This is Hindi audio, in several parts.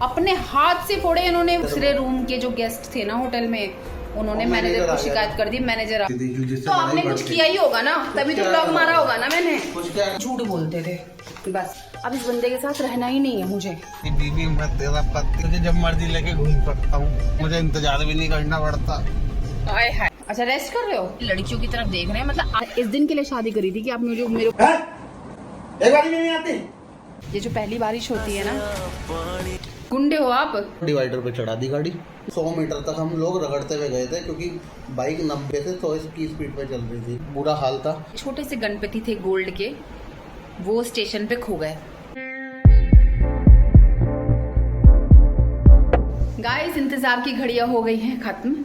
अपने हाथ से फोड़े इन्होंने। दूसरे रूम के जो गेस्ट थे ना होटल में, उन्होंने मैनेजर को शिकायत कर दी। मैनेजर तो आपने कुछ किया ही होगा ना, तभी तो ब्लॉग मारा होगा ना मैंने। झूठ बोलते थे बस। अब इस बंदे के साथ रहना ही नहीं है मुझे। बीवी मैं तेरा पति, तुझे जब मर्जी लेके घूम सकता हूँ, मुझे इंतजार भी नहीं करना पड़ता। आए हाय। अच्छा रेस्ट कर रहे हो? लड़कियों की तरफ देख रहे हैं। मतलब इस दिन के लिए शादी करी थी कि आप मुझे मेरे नहीं आती। ये जो पहली बारिश होती है ना, गुंडे हो आप। डिवाइडर पे चढ़ा दी गाड़ी। 100 मीटर तक हम लोग रगड़ते हुए गए थे, क्योंकि बाइक 90 से 100 की स्पीड पे चल रही थी। बुरा हाल था। छोटे से गणपति थे गोल्ड के, वो स्टेशन पे खो गए। गाइस इंतजार की घड़ियां हो गई हैं खत्म,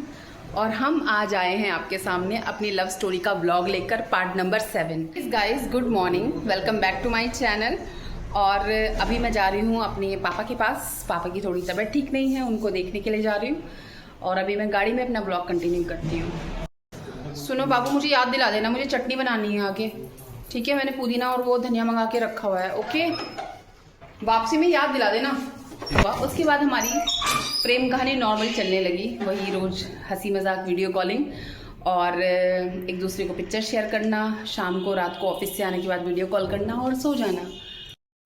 और हम आज आए हैं आपके सामने अपनी लव स्टोरी का व्लॉग लेकर, part number 7। Guys good morning, welcome back to my channel. और अभी मैं जा रही हूँ अपने पापा के पास। पापा की थोड़ी तबीयत ठीक नहीं है, उनको देखने के लिए जा रही हूँ। और अभी मैं गाड़ी में अपना ब्लॉग कंटिन्यू करती हूँ। सुनो बाबू, मुझे याद दिला देना, मुझे चटनी बनानी है आके, ठीक है? मैंने पुदीना और वो धनिया मंगा के रखा हुआ है, ओके? वापसी में याद दिला देना। उसके बाद हमारी प्रेम कहानी नॉर्मल चलने लगी, वही रोज हंसी मजाक, वीडियो कॉलिंग, और एक दूसरे को पिक्चर शेयर करना, शाम को रात को ऑफिस से आने के बाद वीडियो कॉल करना और सो जाना।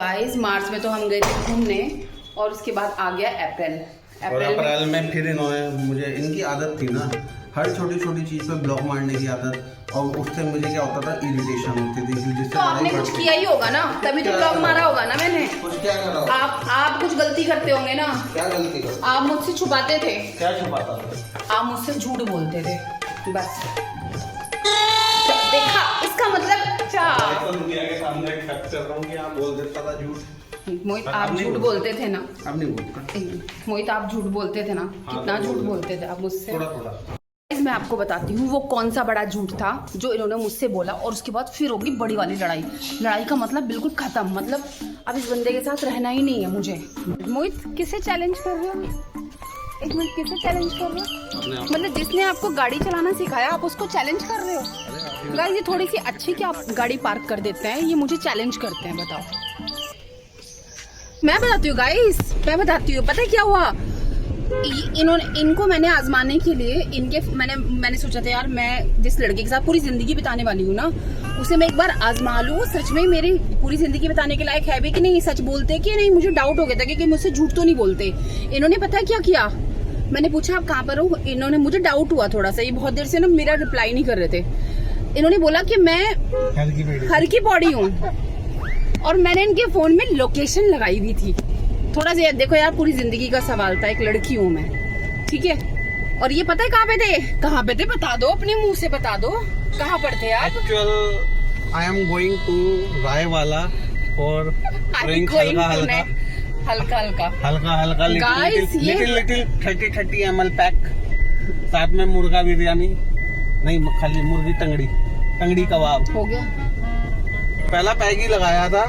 गाइस मार्च में तो हम गए थे घूमने, और उसके बाद आ गया अप्रैल में फिर इन्होंने, मुझे इनकी आदत थी ना हर छोटी छोटी चीज पे ब्लॉक मारने की आदत, और उससे मुझे क्या होता था, इरिटेशन होती थी, जिससे तो आपने कुछ किया ही होगा ना, तभी तो ब्लॉग मारा होगा ना मैंने। कुछ क्या करा? आप कुछ गलती करते होंगे ना। क्या गलती कर? आप मुझसे छुपाते थे। क्या छुपाता था? आप मुझसे झूठ बोलते थे बस। देखा, इसका मतलब तो दुनिया के सामने एक्सेप्ट कर रहा हूँ कि आप बोल देता था झूठ। मोहित आप झूठ बोलते थे ना। अब नहीं बोलता। मोहित आप झूठ बोलते थे ना। कितना झूठ बोलते थे आप मुझसे। थोड़ा मैं आपको बताती हूँ वो कौन सा बड़ा झूठ था जो इन्होंने मुझसे बोला, और उसके बाद फिर होगी बड़ी वाली लड़ाई। लड़ाई का मतलब बिल्कुल खत्म, मतलब अब इस बंदे के साथ रहना ही नहीं है मुझे। मोहित किसे चैलेंज कर रहे हो? एक मिनट, किसे चैलेंज कर रहे हो? मतलब जिसने आपको गाड़ी चलाना सिखाया आप उसको चैलेंज कर रहे हो? गाइस ये थोड़ी सी अच्छी कि आप गाड़ी पार्क कर देते हैं, ये मुझे चैलेंज करते हैं। बताओ। मैं बताती हूँ गाइस, मैं बताती हूँ। पता है क्या हुआ? इनको मैंने आजमाने के लिए मैंने सोचा था यार, मैं जिस लड़के के साथ पूरी जिंदगी बिताने वाली हूँ ना, उसे मैं एक बार आजमा लूँ, सच में मेरी पूरी जिंदगी बिताने के लायक है भी कि नहीं, सच बोलते कि नहीं। मुझे डाउट हो गया था कि मुझसे झूठ तो नहीं बोलते। इन्होंने पता है क्या किया? मैंने पूछा आप कहाँ पर हो? इन्होंने, मुझे डाउट हुआ थोड़ा सा, ये बहुत देर से ना मेरा रिप्लाई नहीं कर रहे थे। इन्होंने बोला कि मैं हर की बॉडी हूँ, और मैंने इनके फोन में लोकेशन लगाई हुई थी। थोड़ा सा देखो यार, पूरी जिंदगी का सवाल था, एक लड़की हूँ मैं, ठीक है? और ये पता है कहाँ पे थे? कहाँ पे थे बता दो, अपने मुंह से बता दो, कहाँ पर थे आप? Actual I am going to Raiwala और ड्रिंक हल्का लिटिल 30 ml पैक, साथ में मुर्गा बिरयानी, नहीं खाली मुर्गी टंगड़ी कबाब हो गया। पहला पैक ही लगाया था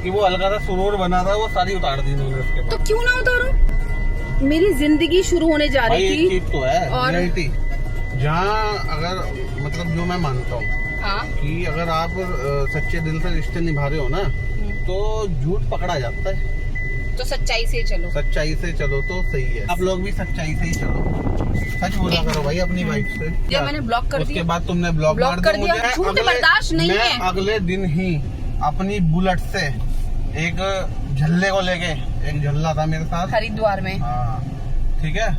कि वो हल्का सा सुरूर बना था, वो सारी उतार दी उन्होंने उसके बाद। तो क्यों ना उतारो? मेरी जिंदगी शुरू होने जा रही थी। एक चीज तो है और रियलिटी, जहाँ अगर मतलब जो मैं मानता हूँ, हाँ, कि अगर आप सच्चे दिल से रिश्ते निभा रहे हो ना, तो झूठ पकड़ा जाता है। तो सच्चाई से चलो। सच्चाई से चलो तो सही है। आप लोग भी सच्चाई से ही चलो, सच बोला करो भाई अपनी वाइफ से। क्या मैंने ब्लॉक कर दिया? उसके बाद तुमने ब्लॉक कर दिया। झूठ बर्दाश्त नहीं है। अगले दिन ही अपनी बुलेट से एक झल्ले को लेके, एक झल्ला था मेरे साथ हरिद्वार में, ठीक है,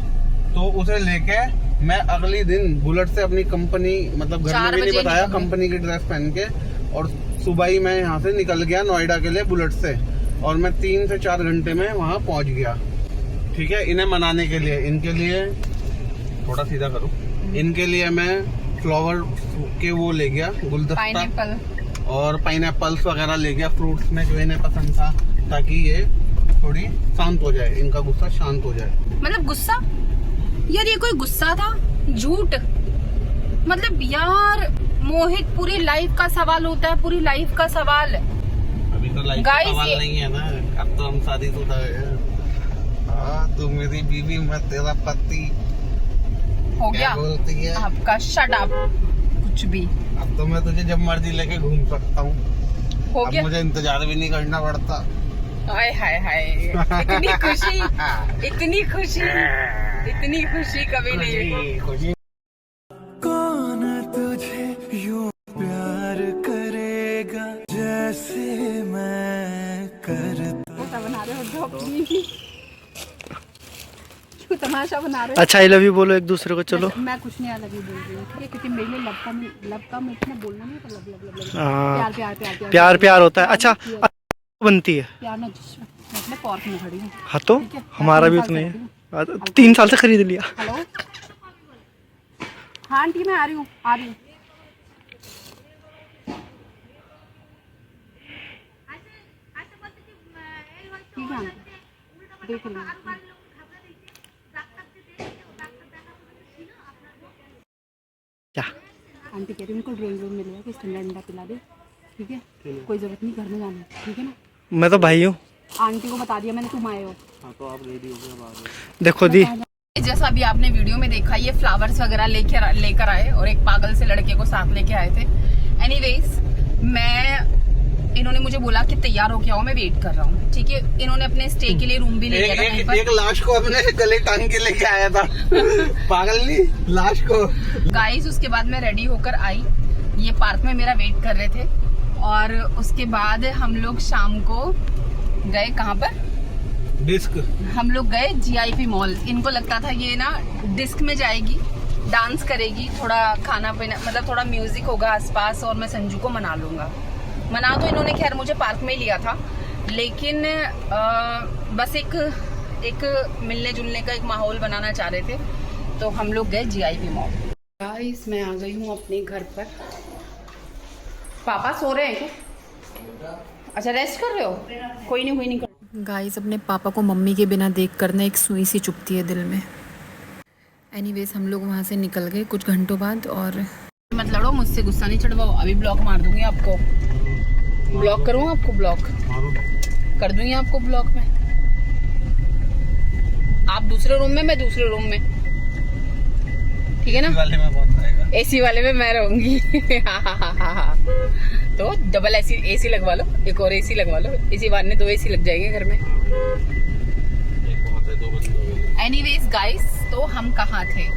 तो उसे लेके मैं अगले दिन बुलेट से अपनी कंपनी, मतलब घर में भी नहीं बताया, कंपनी की ड्रेस पहन के, और सुबह ही मैं यहाँ से निकल गया नोएडा के लिए बुलेट से, और मैं 3 से 4 घंटे में वहाँ पहुँच गया, ठीक है? इन्हें मनाने के लिए, इनके लिए थोड़ा सीधा करो, इनके लिए मैं फ्लावर के वो ले गया, गुलदस्ता और पाइनएप्पल्स वगैरह ले गया, फ्रूट्स में जो इन्हें पसंद था, ताकि ये थोड़ी शांत हो जाए, इनका गुस्सा शांत हो जाए। मतलब गुस्सा? यार ये कोई गुस्सा था? झूठ मतलब यार, मोहित पूरी लाइफ का सवाल होता है, पूरी लाइफ का सवाल। अभी तो लाइफ का सवाल नहीं है ना, अब तो हम शादीशुदा हैं। तू मेरी बीवी, मैं तेरा पति। हो गया बोलती है आपका? शट अप, कुछ भी। अब तो मैं तुझे जब मर्जी लेके घूम सकता हूँ, हो गया। मुझे इंतजार भी नहीं करना पड़ता। हाय हाय हाय, इतनी खुशी कभी नहीं। कौन तुझे यूं प्यार करेगा जैसे मैं करता। बना रहे हो क्यों तमाशा बना रहे हो? अच्छा आई लव यू बोलो एक दूसरे को। चलो मैं कुछ नहीं अलग ही बोल रही हूँ, ठीक है, क्योंकि मेरे लिए लव का इतना बोलना नहीं, पर लव हाँ, प्यार प्यार होता है। अच्छा बनती है प्यार ना, मैं पार्क में खड़ी हूँ। हाँ तो ठीक है? हमारा भी उतना ही है, 3 साल से खरीद लिया। हेलो हाँ आंटी, मैं आ रही हूँ। ठीक है देख रही हूँ। क्या आंटी कह रही है उनको ड्राइंग रूम में ले जाके ठंडा ठंडा पिला दे, ठीक है, कोई जरूरत नहीं घर में जाने, ठीक है ना। मैं तो भाई हूँ। आंटी को बता दिया मैंने तुम आए हो। हाँ तो आप रेडी हो गए बाहर। देखो दी, जैसा अभी आपने वीडियो में देखा, ये फ्लावर्स वगैरह लेकर आए और एक पागल से लड़के को साथ लेके आए थे। एनीवेज इन्होंने मुझे बोला कि तैयार हो क्या हो, मैं वेट कर रहा हूँ, ठीक है। इन्होंने अपने स्टे के लिए रूम भी ले लिया था कहीं पर। एक लाश को अपने गले टांग के लेके आया था पागल नहीं, लाश को। गाइस उसके बाद मैं रेडी होकर आई, ये पार्क में मेरा वेट कर रहे थे, और उसके बाद हम लोग शाम को गए कहाँ पर, डिस्क। हम लोग गए GIP मॉल। इनको लगता था ये ना डिस्क में जाएगी, डांस करेगी, थोड़ा खाना पीना, मतलब थोड़ा म्यूजिक होगा आसपास और मैं संजू को मना लूंगा। मना तो इन्होंने खैर मुझे पार्क में ही लिया था, लेकिन बस एक मिलने जुलने का एक माहौल बनाना चाह रहे थे, तो हम लोग गए GIP मॉल। गाइस मैं आ गई हूँ अपने घर पर। पापा सो रहे हैं क्या? अच्छा रेस्ट कर रहे हो? कोई नहीं कर। गाइस अपने पापा को मम्मी के बिना देख कर ना एक सुई सी चुभती है दिल में। एनीवेज हम लोग वहाँ से निकल गए कुछ घंटों बाद। और मत लड़ो मुझसे, गुस्सा नहीं चढ़वाओ, अभी ब्लॉक मार दूंगी आपको। ब्लॉक करूँ आपको? ब्लॉक कर दूंगी आपको ब्लॉक में। आप दूसरे रूम में, मैं दूसरे रूम में, ठीक है ना। वाले में कौन रहेगा? AC वाले में मैं रहूंगी। तो डबल AC लगवा लो, एक और AC लगवा लो, इसी बार ने 2 AC लग जाएंगे घर में। एक बहुत है, 2 बंदे। एनीवेज गाइस तो हम कहाँ थे,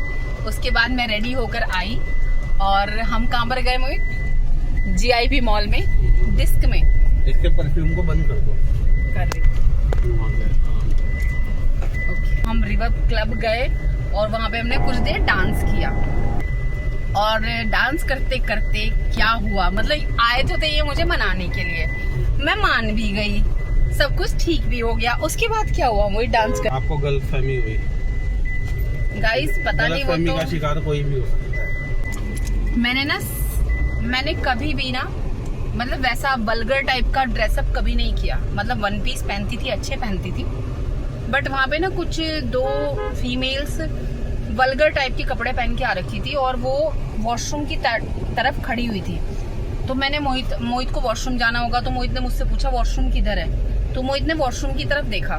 उसके बाद मैं रेडी होकर आई और हम कहाँ पर गए मोहित? GIP मॉल में, डिस्क में। इसके परफ्यूम को बंद कर दो। कर रही। ओके हम रिवर क्लब गए और वहाँ पे हमने कुछ देर डांस किया, और डांस करते करते क्या हुआ, मतलब आए तो थे ये मुझे मनाने के लिए, मैं मान भी गई, सब कुछ ठीक भी हो गया। उसके बाद क्या हुआ, मुझे डांस कर आपको गलतफहमी हुई। गाइस पता नहीं, वो का शिकार कोई भी हो सकता है। मैंने कभी भी ना, मतलब वैसा वल्गर टाइप का ड्रेसअप कभी नहीं किया। मतलब 1 पीस पहनती थी, अच्छे पहनती थी, बट वहाँ पे ना कुछ 2 फीमेल्स वल्गर टाइप के कपड़े पहन के आ रखी थी, और वो वॉशरूम की तरफ खड़ी हुई थी। तो मैंने मोहित को वॉशरूम जाना होगा, तो मोहित ने मुझसे पूछा वॉशरूम किधर है, तो मोहित ने वॉशरूम की तरफ देखा।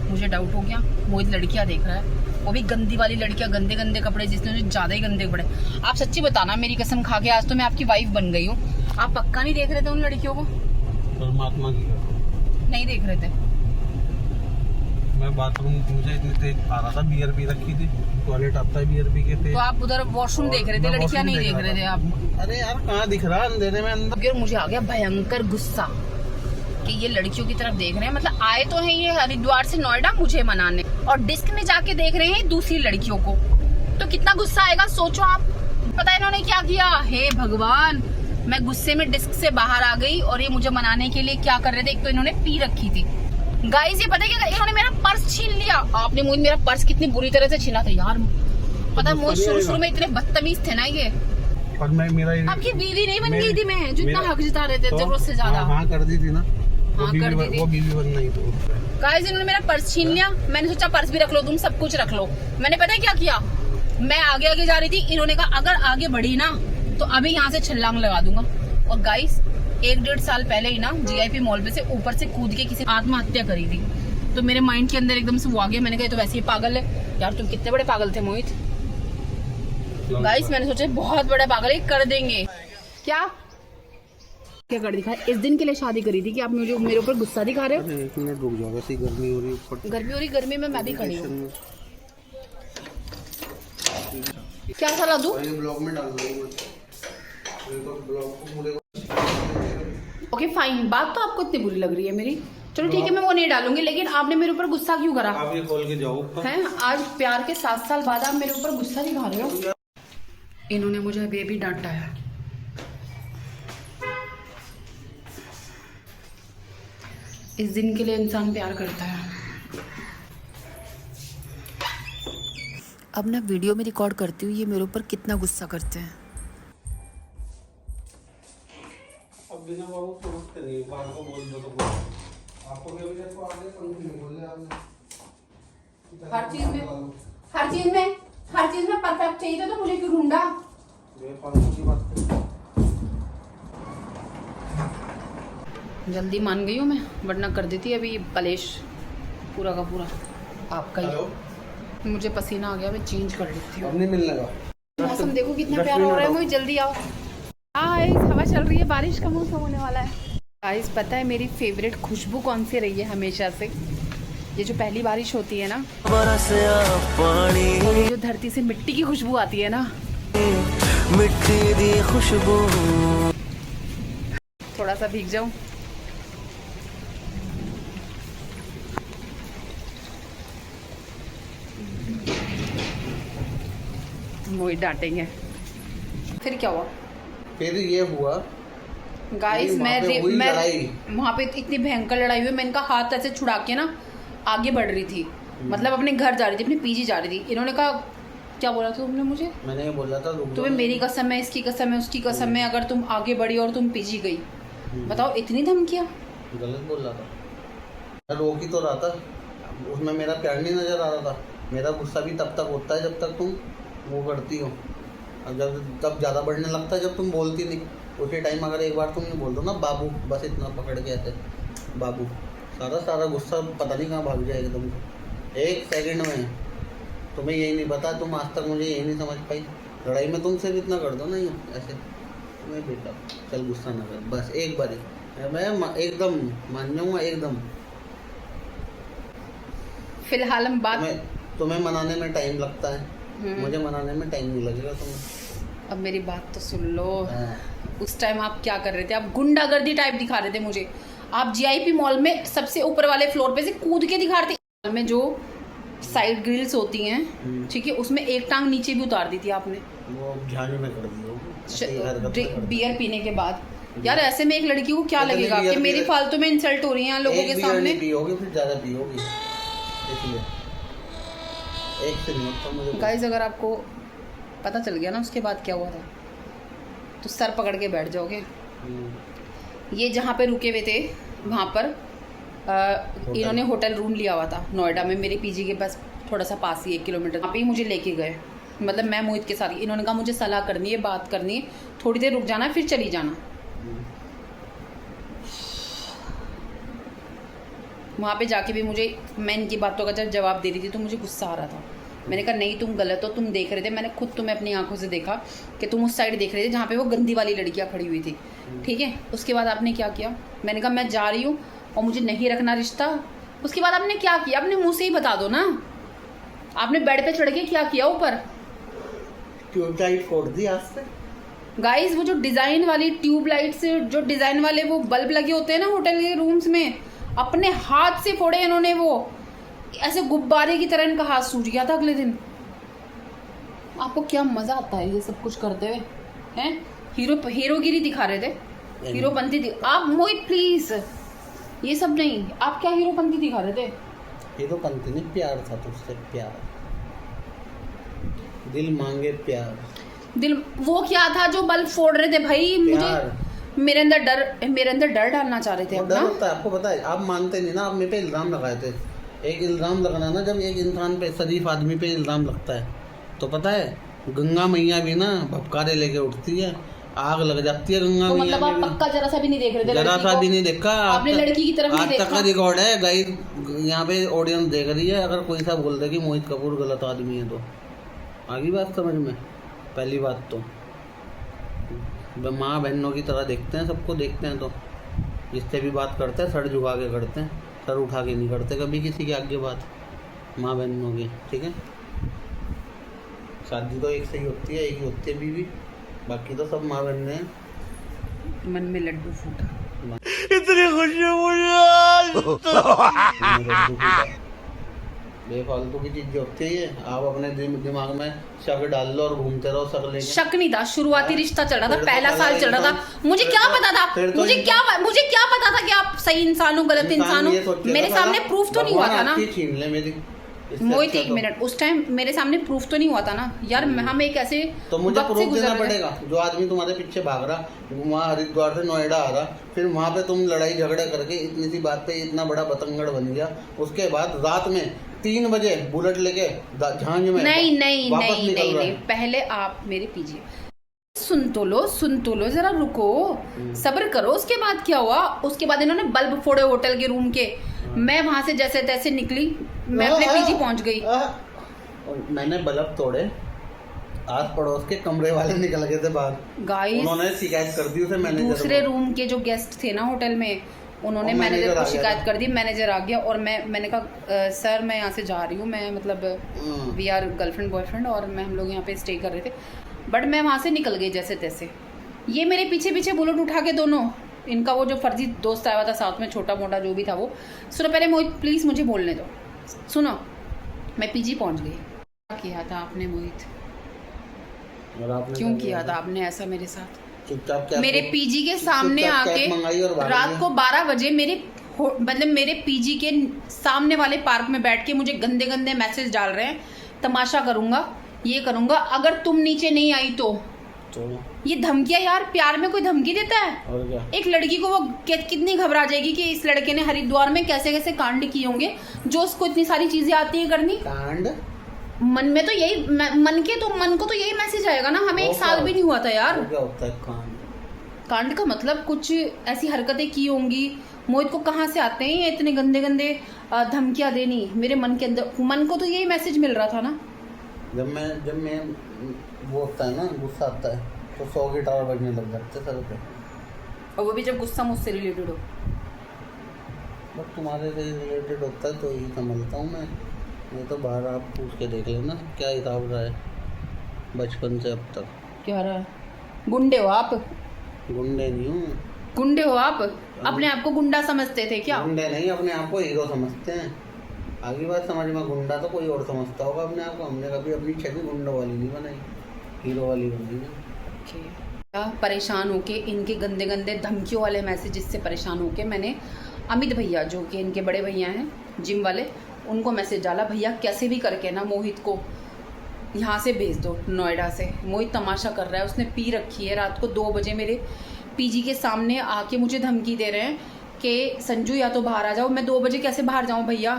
मुझे डाउट हो गया, मोहित लड़कियां देख रहा है, वो भी गंदी वाली लड़कियां, गंदे गंदे कपड़े, जिसने ज्यादा ही गंदे कपड़े। आप सच्ची बताना, मेरी कसम खा के, आज तो मैं आपकी वाइफ बन गई हूँ। आप पक्का नहीं देख रहे थे उन लड़कियों को? परमात्मा की कसम नहीं देख रहे थे। मैं बाथरूम, मुझे इतनी तेज आ रहा था, बियर पी रखी थी, टॉयलेट आता है बियर पी के थे। तो आप उधर वॉशरूम देख रहे थे, लड़कियां नहीं देख रहे थे आप? अरे यार कहाँ दिख रहा अंधेरे में अंदर। फिर मुझे आ गया भयंकर गुस्सा कि ये लड़कियों की तरफ देख रहे हैं, मतलब आए तो हैं ये हरिद्वार से नोएडा मुझे मनाने, और डिस्क में जाके देख रहे हैं दूसरी लड़कियों को, तो कितना गुस्सा आएगा सोचो आप। पता है इन्होंने क्या किया? हे भगवान, मैं गुस्से में डिस्क से बाहर आ गई, और ये मुझे मनाने के लिए क्या कर रहे थे, एक तो इन्होंने पी रखी थी। गाइस ये पता है क्या, इन्होंने मेरा पर्स छीन लिया। आपने मुझे मेरा पर्स कितनी बुरी तरह से छीना था यार, पता है मुझे शुरू में इतने बदतमीज थे ना ये। और मैं मेरा आपकी बीवी नहीं बन गई थी मैं, जो इतना हक जता रहे थे जरूरत से ज्यादा। हाँ कर दी थी ना, हाँ कर दी थी। वो बीवी बनना ही तो। गाइस इन्होंने मेरा पर्स छीन लिया, मैंने सोचा पर्स भी रख लो, तुम सब कुछ रख लो। मैंने पता है क्या किया, मैं आगे आगे जा रही थी, इन्होंने कहा अगर आगे बढ़ी ना तो अभी यहाँ से छलांग लगा दूंगा। और गाइस 1-1.5 साल पहले ही ना GIP मॉल पे से ऊपर से कूद के किसी आत्महत्या करी थी, तो मेरे माइंड के अंदर एकदम से वो आ गया। मैंने कहा तो वैसे ही पागल है यार, तुम कितने बड़े पागल थे मोहित। गाइस मैंने सोचा बहुत बड़े पागल है, कर देंगे क्या। क्या कर दिखा? इस दिन के लिए शादी करी थी कि आप मुझे मेरे ऊपर गुस्सा दिखा रहे हो? अरे 1 मिनट रुक जाओ, वैसे ही गर्मी हो रही है। गर्मी हो रही, गर्मी में मैं भी खड़ी हूँ। क्या सलाह दूँ? ब्लॉग में डाल दूंगा ब्लॉग को पूरे। ओके फाइन, बात तो आपको इतनी बुरी लग रही है मेरी, चलो ठीक है मैं वो नहीं डालूंगी, लेकिन आपने मेरे ऊपर गुस्सा क्यों करा? आप ये खोल के जाओ हैं? आज प्यार के 7 साल बाद आप मेरे ऊपर गुस्सा दिखा रहे हो। इन्होंने मुझे बेबी डांटा है। इस दिन के लिए इंसान प्यार करता है। अब ना वीडियो में रिकॉर्ड करती हूँ ये मेरे ऊपर कितना गुस्सा करते हैं। अब बिना बाबू समझते नहीं, बार को बोल दो तो बोल। आपको क्या वजह को आगे पंख नहीं बोले आपने? हर चीज में परफेक्ट चाहिए था तो मुझे क्यों ढूंढा? ये फालतू की बात कर। जल्दी मान गई हूँ मैं, वरना कर देती अभी कलेश पूरा का पूरा आपका ही। मुझे पसीना आ गया, मैं चेंज कर लेती हूँ। अब नहीं मिलने का। मौसम देखो कितना प्यारा हो रहा है, मुझे जल्दी आओ। गाइस हवा चल रही है, बारिश का मौसम होने वाला है। गाइस पता है मेरी फेवरेट खुशबू कौन सी रही है हमेशा से? ये जो पहली बारिश होती है ना, जो धरती से मिट्टी की खुशबू आती है ना, मिट्टी दी खुशबू। थोड़ा सा भीग जाऊं। वही डांटेंगे। फिर क्या हुआ? फिर ये हुआ गाइस मैं वहाँ पे इतनी भयंकर लड़ाई हुई, मैं इनका हाथ ऐसे छुड़ा के ना आगे बढ़ रही थी, मतलब अपने घर जा रही थी, अपने पीजी जा रही थी। इन्होंने कहा क्या बोला था तुमने मुझे? मैंने ये बोला था तुम्हें मेरी कसम है, इसकी कसम है, उसकी कसम है, अगर तुम आगे बढ़ी और तुम पीजी गई, बताओ इतनी धमकियाँ। गलत बोल रहा था, मैं रोक ही तो रहा था, उसमें मेरा प्यार नहीं नजर आ रहा था। मेरा गुस्सा भी तब तक होता है जब तक तुम वो करती हो, जब तब ज़्यादा बढ़ने लगता है जब तुम बोलती नहीं। उसी टाइम अगर एक बार तुम ये बोल दो ना बाबू, बस इतना पकड़ के ऐसे बाबू, सारा गुस्सा पता नहीं कहाँ भाग जाएगा तुमको 1 सेकंड में। तुम्हें यही नहीं पता, तुम आज तक मुझे यही नहीं समझ पाई। लड़ाई में तुमसे भी इतना कर दो ना ये ऐसे, मैं बेटा चल गुस्सा ना कर, बस एक बार मैं एकदम मान जाऊँगा एकदम। फिलहाल हम बात, तुम्हें मनाने में टाइम लगता है, मुझे मनाने में टाइम नहीं लगेगा तुम्हें। अब मेरी बात तो सुन लो। उस टाइम आप क्या कर रहे थे? आप गुंडागर्दी टाइप दिखा रहे थे मुझे। आप जीआईपी मॉल में सबसे ऊपर वाले फ्लोर पे से कूद के दिखा रहे थे। मॉल में जो साइड ग्रिल्स होती हैं, ठीक है, उसमें एक टांग नीचे भी उतार दी थी आपने, वो ध्यान में कर दिया बियर पीने के बाद। यार ऐसे में एक लड़की को क्या लगेगा कि मेरी फालतू में इंसल्ट हो रही है लोगों के सामने? पियोगी फिर ज़्यादा पियोगी, इसलिए एक से नहीं होता मुझे। गाइस अगर आपको पता चल गया ना उसके बाद क्या हुआ था, तो सर पकड़ के बैठ जाओगे। ये जहाँ पे रुके हुए थे वहाँ पर इन्होंने होटल रूम लिया हुआ था नोएडा में, मेरे पीजी के पास थोड़ा सा पास ही 1 किलोमीटर। वहाँ पे ही मुझे लेके गए, मतलब मैं मोहित के साथ। इन्होंने कहा मुझे सलाह करनी है, बात करनी है, थोड़ी देर रुक जाना फिर चली जाना। वहाँ पे जाके भी मुझे, मैं इनकी बातों का जब जवाब दे रही थी तो मुझे गुस्सा आ रहा था। मैंने कहा नहीं तुम गलत हो, तुम देख रहे थे, मैंने खुद तुम्हें अपनी आंखों से देखा कि तुम उस साइड देख रहे थे जहाँ पे वो गंदी वाली लड़कियाँ खड़ी हुई थी, ठीक है। उसके बाद आपने क्या किया? मैंने कहा मैं जा रही हूँ और मुझे नहीं रखना रिश्ता। उसके बाद आपने क्या किया? अपने मुँह से ही बता दो ना, आपने बेड पे चढ़ के क्या किया ऊपर? ट्यूबलाइट फोड़ दी आज से। गाइस वो जो डिज़ाइन वाली ट्यूबलाइट्स, जो डिज़ाइन वाले वो बल्ब लगे होते हैं ना होटल के रूम्स में, अपने हाथ से फोड़े इन्होंने। वो ऐसे गुब्बारे की तरह इनका हाथ सूज गया था अगले दिन। आपको क्या मजा आता है ये सब कुछ करते हुए? हैं हीरोगिरी दिखा रहे थे, हीरोपंती आप। मोहित प्लीज ये सब नहीं, आप क्या हीरोपंती दिखा रहे थे? हीरोपंती नहीं, प्यार था तुझसे, प्यार, दिल मांगे प्यार। दिल वो क्या था जो बल्ब फोड़ रहे थे भाई? मुझे मेरे अंदर डर डालना चाह रहे थे अपना। डर होता है, आपको पता है, आप मानते नहीं ना। आप मेरे पे इल्जाम लगाए थे। एक इल्ज़ाम लगाना ना, जब एक इंसान पे, शरीफ आदमी पे इल्ज़ाम लगता है, तो पता है गंगा मैया भी ना भपकारे लेके उठती है, आग लग जाती है गंगा मैया। मतलब आप पक्का जरा सा भी नहीं देख रहे थे? जरा सा भी नहीं देखा आपने लड़की की तरफ नहीं देखा? आज तक का रिकॉर्ड है गाइस, यहाँ पे ऑडियंस देख रही है। अगर कोई सा बोल दे कि मोहित कपूर गलत आदमी है तो आगे बात समझ में। पहली बात तो माँ बहनों की तरह देखते हैं, सबको देखते हैं, तो जिससे भी बात करते हैं सर झुका के करते हैं, सर उठा के नहीं करते कभी किसी के आगे बात, माँ बहनों की। ठीक है, शादी तो एक से ही होती है, एक ही होती है बीवी, बाकी तो सब माँ बहन हैं। मन में लड्डू फूटा। इतनी खुशी मुझे बेफालतू की चीज होती है ये। आप अपने दिमाग में शक डाल लो और घूमते रहो शक लेके। शक नहीं था, शुरुआती रिश्ता चल रहा था, फिर तो पहला साल चल रहा था, मुझे क्या पता था, फिर तो मुझे क्या पता था कि आप सही इंसान हो गलत इंसान हो, ये सोचेगा मेरे साला, सामने प्रूफ तो नहीं हुआ था ना। भगवान आपकी छीन ले मेरी। इससे मोहित अच्छा एक तो- मिनट, उस टाइम मेरे सामने प्रूफ तो नहीं हुआ था ना यार, हम एक ऐसे तो मुझे वक्त से प्रूफ गुजर देना रहे थे। पड़ेगा। जो आदमी तुम्हारे पीछे भाग रहा, वहाँ हरिद्वार से नोएडा आ रहा, फिर वहाँ पे तुम लड़ाई झगड़े करके इतनी सी बात पे इतना बड़ा बतंगड़ बन गया, उसके बाद रात में 3 बजे बुलेट लेके झांझ में नहीं, वापस निकल रहा है। पहले आप मेरे पीछे सुन तो लो जरा, रुको, सब्र करो। उसके बाद क्या हुआ, उसके बाद इन्होंने बल्ब फोड़े होटल के रूम के, मैं वहां से जैसे तैसे निकली, मैं अपने पीजी पहुंच गई। और मैंने बल्ब तोड़े, आस पड़ोस के कमरे वाले निकल गए थे बाहर, गाइस उन्होंने शिकायत कर दी उसे मैनेजर दूसरे को। रूम के जो गेस्ट थे ना होटल में, उन्होंने और मैनेजर मैनेजर आ को गया शिकायत था। कर दी, मैनेजर आ गया और मैंने कहा सर मैं यहाँ से जा रही हूँ, मैं मतलब वी आर गर्लफ्रेंड बॉयफ्रेंड और मैं हम लोग यहाँ पे स्टे कर रहे थे, बट मैं वहाँ से निकल गई जैसे तैसे। ये मेरे पीछे पीछे बुलेट उठा के दोनों, इनका वो जो फर्जी दोस्त आया हुआ था साथ में, छोटा मोटा जो भी था वो। सुनो पहले मोहित प्लीज़ मुझे बोलने दो, सुनो। मैं पीजी पहुँच गई। क्या किया था आपने मोहित, और आपने क्यों क्या किया था आपने ऐसा मेरे साथ? चुपचाप कैब मेरे पीजी के सामने चुपचाप आके कैब मंगाई और भाग रात गई। को 12 बजे मतलब मेरे पीजी के सामने वाले पार्क में बैठ के मुझे गंदे गंदे मैसेज डाल रहे हैं, तमाशा करूंगा, ये करूंगा, अगर तुम नीचे नहीं आई तो। ये धमकियां यार, प्यार में कोई धमकी देता है? और क्या, एक लड़की को वो कितनी घबरा जाएगी कि इस लड़के ने हरिद्वार में कैसे कैसे कांड किए होंगे, जो उसको इतनी सारी चीजें आती है करनी। कांड मन में तो यही मन को तो यही मैसेज आएगा ना। हमें 1 साल भी नहीं हुआ था यार। वो क्या होता है कांड? कांड का मतलब कुछ ऐसी हरकतें की होंगी। मोहित को कहाँ से आते हैं ये इतने गंदे गंदे धमकियां देनी? मेरे मन के अंदर, मन को तो यही मैसेज मिल रहा था ना। जब मैं वो होता है ना, गुस्सा आता है तो 100 गिटार बजने लग जाते सर पे। और वो भी जब गुस्सा मुझसे रिलेटेड हो। बट तुम्हारे से रिलेटेड होता है तो यही समझता हूँ मैं तो बाहर आप पूछ के देख लेना क्या हिसाब रहा है बचपन से अब तक। क्या रहा है? गुंडे हो आप? गुंडे नहीं हूँ। गुंडे हो आप? अपने आप को गुंडा समझते थे क्या? गुंडे नहीं, अपने आप को हीरो समझते हैं। आगे बात समझ में, गुंडा तो कोई और समझता होगा अपने आप को। हमने कभी अपनी छवि गुंडा वाली नहीं बनाई, हीरो वाली बनाई है। क्या परेशान होके इनके गंदे गंदे धमकियों वाले मैसेजेस से परेशान होके मैंने अमित भैया, जो कि इनके बड़े भैया हैं जिम वाले, उनको मैसेज डाला, भैया कैसे भी करके ना मोहित को यहाँ से भेज दो, नोएडा से। मोहित तमाशा कर रहा है, उसने पी रखी है। रात को 2 बजे मेरे पीजी के सामने आके मुझे धमकी दे रहे हैं कि संजू या तो बाहर आ जाओ। मैं 2 बजे कैसे बाहर जाऊँ भैया?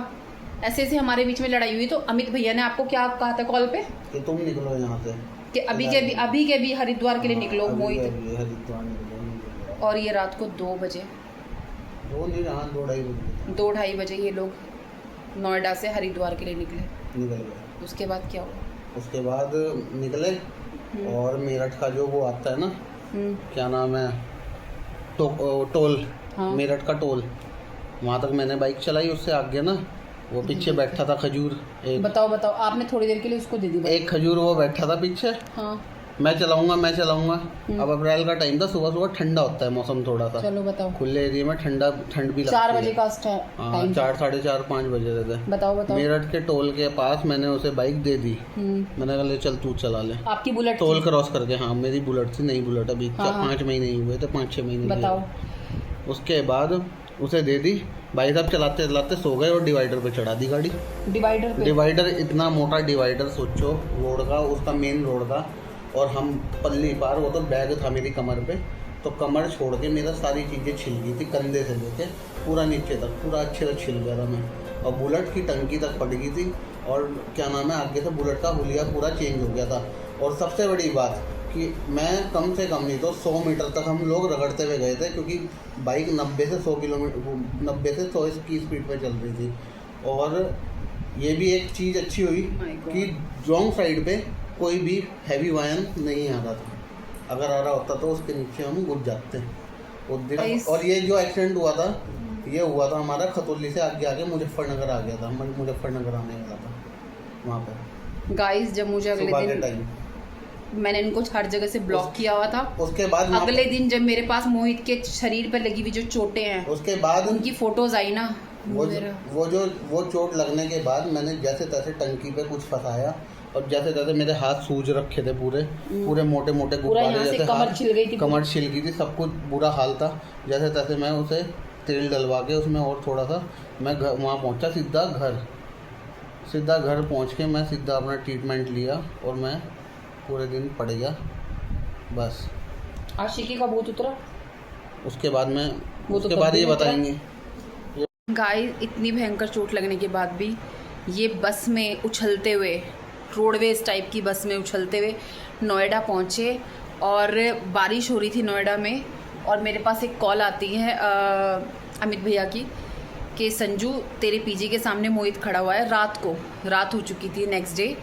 ऐसे ऐसे हमारे बीच में लड़ाई हुई। तो अमित भैया ने आपको क्या कहा था कॉल पे? कि तुम निकलो यहाँ से, कि अभी के भी हरिद्वार के लिए निकलो मोहित। हरिद्वार निकलो। और ये रात को 2 बजे, 2 नहीं रहा, 2-2:30 बजे 2-2:30 बजे ये लोग नोएडा से हरिद्वार के लिए निकले। निकल गए। उसके बाद क्या हुआ? उसके बाद निकले और मेरठ का जो वो आता है ना, क्या नाम है, टोल, हाँ। मेरठ का टोल, वहाँ तक मैंने बाइक चलाई। उससे आगे ना वो पीछे बैठा था खजूर, एक बताओ आपने थोड़ी देर के लिए उसको दे दी बाइक? एक खजूर वो बैठा था पीछे। हाँ मैं चलाऊंगा। अब अप्रैल का टाइम था, सुबह सुबह ठंडा होता है मौसम थोड़ा सा, चलो बताओ। खुले एरिया में ठंड भी लगती 4 है। बजे का हाँ, टाइम। 4, 4:30, 5 बजे थे। बताओ मेरठ के टोल के पास मैंने उसे बाइक दे दी। हम्म। मैंने कहा ले चल तू चला ले। आपकी बुलेट टोल थी? क्रॉस करके। हाँ, मेरी बुलेट थी, नई बुलेट, अभी हाँ, 5 महीने ही हुए थे, 5-6 महीने हुए। बताओ। उसके बाद उसे दे दी। भाई साहब चलाते चलाते सो गए और डिवाइडर पे चढ़ा दी गाड़ी। डिवाइडर पे? डिवाइडर, इतना मोटा डिवाइडर सोचो, रोड का, उसका मेन रोड का, और हम पल्ली पार, वो तो बैग था मेरी कमर पे, तो कमर छोड़ के मेरा सारी चीज़ें छिल गई थी, कंधे से लेके पूरा नीचे तक, पूरा अच्छे से छिल गया था मैं। और बुलेट की टंकी तक फट गई थी, और क्या नाम है, आगे से बुलेट का हुलिया पूरा चेंज हो गया था। और सबसे बड़ी बात कि मैं कम से कम नहीं तो 100 मीटर तक हम लोग रगड़ते हुए गए थे, क्योंकि बाइक 90 से 100 किलोमीटर 90 से 100 की स्पीड पे चल रही थी। और ये भी एक चीज़ अच्छी हुई My God. कि रॉन्ग साइड पे कोई भी हैवी वाहन नहीं आ रहा था। अगर आ रहा होता तो उसके नीचे हम घुस जाते उस दिन। गाइस। और ये जो एक्सीडेंट हुआ था, ये हुआ था हमारा खतौली से आगे आगे मुजफ्फरनगर आ गया था, हम मुजफ्फरनगर आने वाला था वहाँ पे गाइस जब मुझे अगले सुबह के दिन टाइम। मैंने इनको हर जगह से ब्लॉक किया हुआ था, उसके बाद अगले दिन जब मेरे पास मोहित के शरीर पर लगी हुई जो चोटें हैं उसके बाद उनकी फोटोज आई ना, वो चोट लगने के बाद मैंने जैसे तैसे टंकी पे कुछ फंसाया और जैसे तैसे मेरे हाथ सूज रखे थे, पूरे मोटे मोटे पूरा यहाँ से कमर छिल गई थी, कमर छिल गई थी, सब कुछ बुरा हाल था। जैसे तैसे मैं उसे तेल डलवा के उसमें और थोड़ा सा मैं वहाँ पहुँचा, सीधा घर पहुँच के मैं सीधा अपना ट्रीटमेंट लिया और मैं पूरे दिन पड़ गया बस। आशिकी का भूत उतरा उसके बाद में वो तो उसके बाद ये कभी नहीं उतरा। बताएंगे। गाइस इतनी भयंकर चोट लगने के बाद भी ये बस में उछलते हुए, रोडवेज टाइप की बस में उछलते हुए नोएडा पहुँचे। और बारिश हो रही थी नोएडा में, और मेरे पास एक कॉल आती है अमित भैया की कि संजू तेरे पीजी के सामने मोहित खड़ा हुआ है, रात हो चुकी थी, नेक्स्ट डे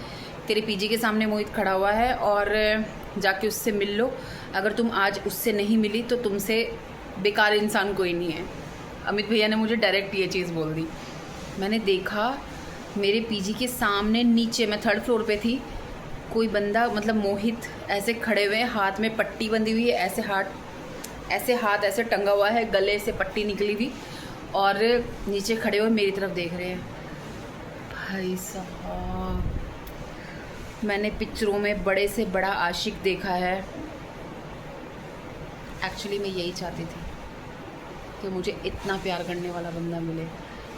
तेरे पीजी के सामने मोहित खड़ा हुआ है और जाके उससे मिल लो, अगर तुम आज उससे नहीं मिली तो तुमसे बेकार इंसान कोई नहीं है। अमित भैया ने मुझे डायरेक्ट ये चीज़ बोल दी। मैंने देखा मेरे पीजी के सामने नीचे, मैं 3rd फ्लोर पे थी, कोई बंदा मतलब मोहित ऐसे खड़े हुए, हाथ में पट्टी बंधी हुई है, ऐसे हाथ ऐसे टंगा हुआ है, गले से पट्टी निकली हुई, और नीचे खड़े हुए मेरी तरफ देख रहे हैं। भाई साहब मैंने पिक्चरों में बड़े से बड़ा आशिक देखा है, एक्चुअली मैं यही चाहती थी कि मुझे इतना प्यार करने वाला बंदा मिले,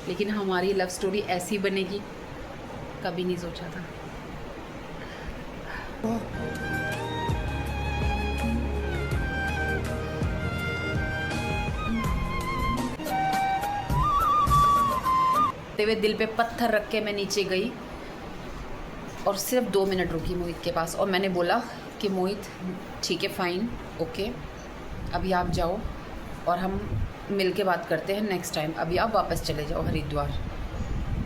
लेकिन हमारी लव स्टोरी ऐसी बनेगी कभी नहीं सोचा था। दिल पे पत्थर रख के मैं नीचे गई और सिर्फ 2 मिनट रुकी मोहित के पास, और मैंने बोला कि मोहित ठीक है, फाइन, ओके, अभी आप जाओ और हम मिल के बात करते हैं नेक्स्ट टाइम, अभी आप वापस चले जाओ हरिद्वार।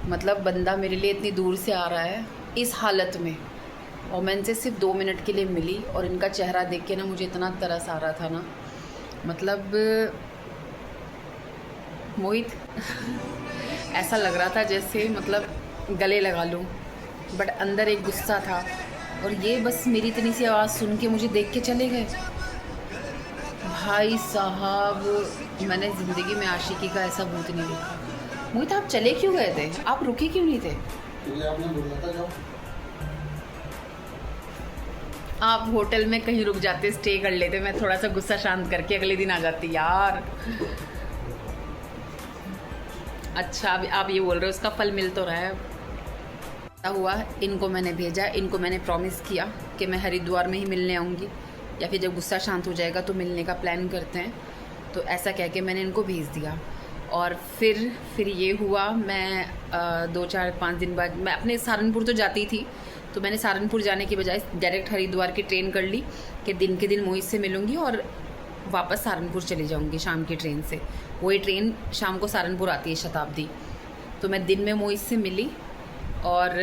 मतलब बंदा मेरे लिए इतनी दूर से आ रहा है इस हालत में, और मैं इनसे सिर्फ 2 मिनट के लिए मिली, और इनका चेहरा देख के ना मुझे इतना तरस आ रहा था ना, मतलब मोहित ऐसा लग रहा था जैसे मतलब गले लगा लूँ, बट अंदर एक गुस्सा था। और ये बस मेरी इतनी सी आवाज़ सुन के मुझे देख के चले गए। भाई साहब मैंने ज़िंदगी में आशिकी का ऐसा भूत नहीं देखा। मोहित आप चले क्यों गए थे, आप रुके क्यों नहीं थे? मुझे आपने बोला था जाओ। आप होटल में कहीं रुक जाते, स्टे कर लेते, मैं थोड़ा सा गुस्सा शांत करके अगले दिन आ जाती यार। अच्छा अभी आप ये बोल रहे हो उसका फल मिल तो रहा है। हुआ इनको मैंने भेजा, इनको मैंने प्रॉमिस किया कि मैं हरिद्वार में ही मिलने आऊँगी, या फिर जब गुस्सा शांत हो जाएगा तो मिलने का प्लान करते हैं, तो ऐसा कह के मैंने इनको भेज दिया। और फिर ये हुआ, मैं 2-4-5 दिन बाद मैं अपने सहारनपुर तो जाती थी, तो मैंने सहारनपुर जाने की बजाय डायरेक्ट हरिद्वार की ट्रेन कर ली कि दिन के दिन मोहित से मिलूँगी और वापस सहारनपुर चली जाऊँगी शाम की ट्रेन से। वही ट्रेन शाम को सहारनपुर आती है, शताब्दी। तो मैं दिन में मोहित से मिली और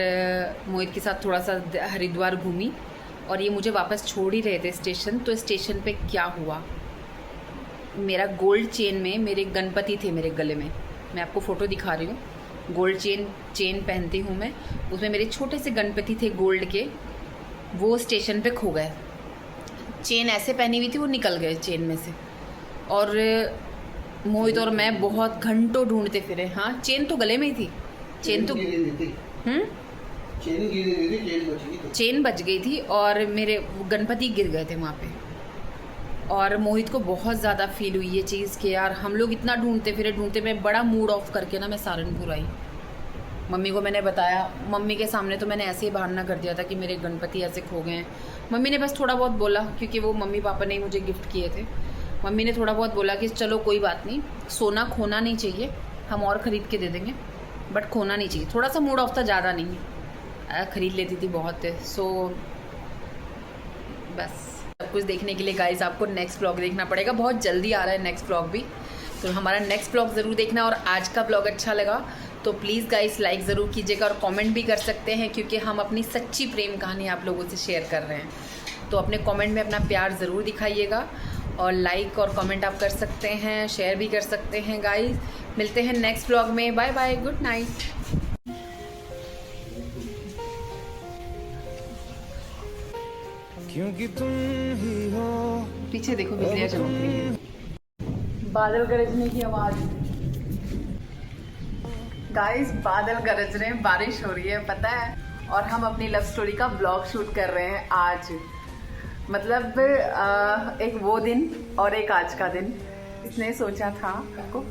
मोहित के साथ थोड़ा सा हरिद्वार घूमी, और ये मुझे वापस छोड़ ही रहे थे स्टेशन। तो स्टेशन पे क्या हुआ, मेरा गोल्ड चेन में मेरे गणपति थे मेरे गले में, मैं आपको फ़ोटो दिखा रही हूँ, गोल्ड चेन पहनती हूँ मैं, उसमें मेरे छोटे से गणपति थे गोल्ड के, वो स्टेशन पे खो गए। चेन ऐसे पहनी हुई थी, वो निकल गए चेन में से, और मोहित और मैं बहुत घंटों ढूंढते फिरे। हाँ चेन तो गले में ही थी, चेन तो चेन बच गई थी, और मेरे गणपति गिर गए थे वहाँ पे। और मोहित को बहुत ज़्यादा फील हुई ये चीज़ कि यार हम लोग इतना ढूंढते फिरे, मैं बड़ा मूड ऑफ करके ना मैं सहारनपुर आई। मम्मी को मैंने बताया, मम्मी के सामने तो मैंने ऐसे ही बहाना कर दिया था कि मेरे गणपति ऐसे खो गए हैं। मम्मी ने बस थोड़ा बहुत बोला, क्योंकि वो मम्मी पापा ने मुझे गिफ्ट किए थे, मम्मी ने थोड़ा बहुत बोला कि चलो कोई बात नहीं, सोना खोना नहीं चाहिए, हम और ख़रीद के दे देंगे, बट खोना नहीं चाहिए। थोड़ा सा मूड ऑफ था, ज़्यादा नहीं है, ख़रीद लेती थी बहुत। सो बस सब कुछ देखने के लिए गाइस आपको नेक्स्ट व्लॉग देखना पड़ेगा, बहुत जल्दी आ रहा है नेक्स्ट व्लॉग भी, तो हमारा नेक्स्ट व्लॉग ज़रूर देखना। और आज का व्लॉग अच्छा लगा तो प्लीज़ गाइस लाइक ज़रूर कीजिएगा, और कमेंट भी कर सकते हैं, क्योंकि हम अपनी सच्ची प्रेम कहानी आप लोगों से शेयर कर रहे हैं। तो अपने कमेंट में अपना प्यार ज़रूर दिखाइएगा, और लाइक और कमेंट आप कर सकते हैं, शेयर भी कर सकते हैं गाइस। मिलते हैं नेक्स्ट व्लॉग में। Bye bye, good night. क्योंकि तुम ही हो। पीछे देखो बिजलियाँ चमक रही है, बादल गरजने की आवाज। गाइस बादल गरज रहे हैं, बारिश हो रही है पता है, और हम अपनी लव स्टोरी का ब्लॉग शूट कर रहे हैं आज। मतलब एक वो दिन और एक आज का दिन, इसने सोचा था आपको